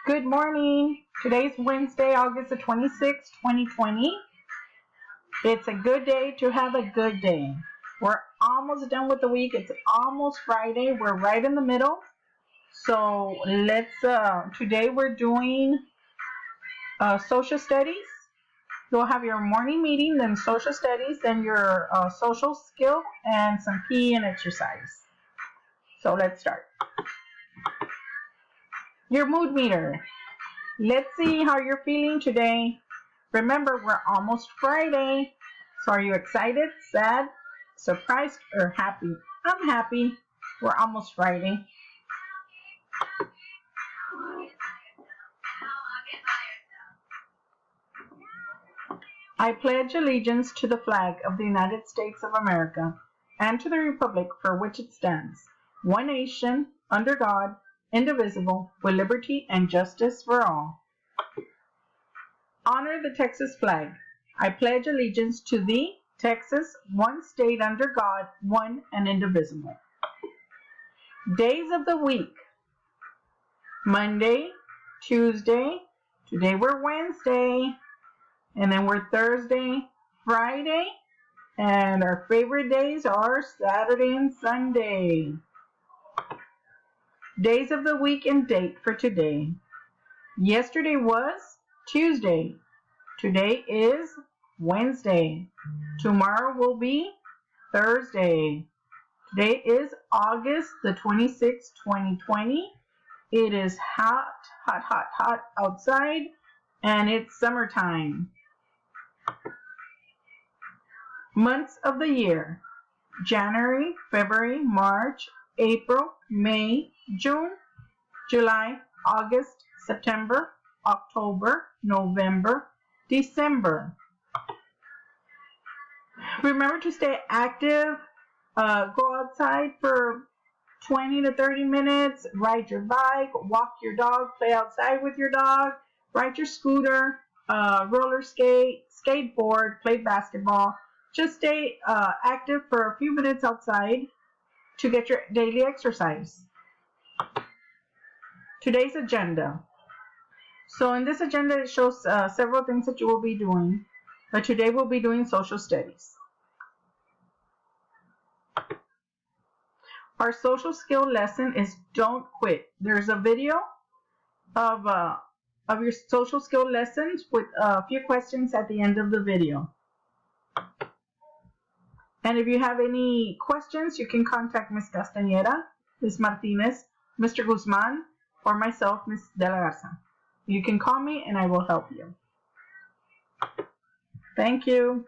Good morning. Today's Wednesday, August the 26th, 2020. It's a good day to have a good day. We're almost done with the week. It's almost Friday. We're right in the middle. So today we're doing social studies. You'll have your morning meeting, then social studies, then your social skill, and some PE and exercise. So let's start. Your mood meter. Let's see how you're feeling today. Remember, we're almost Friday. So are you excited, sad, surprised, or happy? I'm happy. We're almost Friday. I pledge allegiance to the flag of the United States of America and to the republic for which it stands, one nation, under God, indivisible, with liberty and justice for all. Honor the Texas flag. I pledge allegiance to thee, Texas, one state under God, one and indivisible. Days of the week. Monday, Tuesday, today we're Wednesday, and then we're Thursday, Friday, and our favorite days are Saturday and Sunday. Days of the week and date for today. Yesterday was Tuesday. Today is Wednesday. Tomorrow will be Thursday. Today is August the 26th, 2020. It is hot outside, and it's summertime. Months of the year. January, February, March, April, May, June, July, August, September, October, November, December. Remember to stay active. Go outside for 20 to 30 minutes. Ride your bike, walk your dog, play outside with your dog, ride your scooter, roller skate, skateboard, play basketball. Just stay active for a few minutes outside to get your daily exercise. Today's agenda. So in this agenda, it shows several things that you will be doing. But today we'll be doing social studies. Our social skill lesson is don't quit. There's a video of your social skill lessons with a few questions at the end of the video. And if you have any questions, you can contact Ms. Castañeda, Ms. Martinez, Mr. Guzman, or myself, Ms. De La Garza. You can call me and I will help you. Thank you.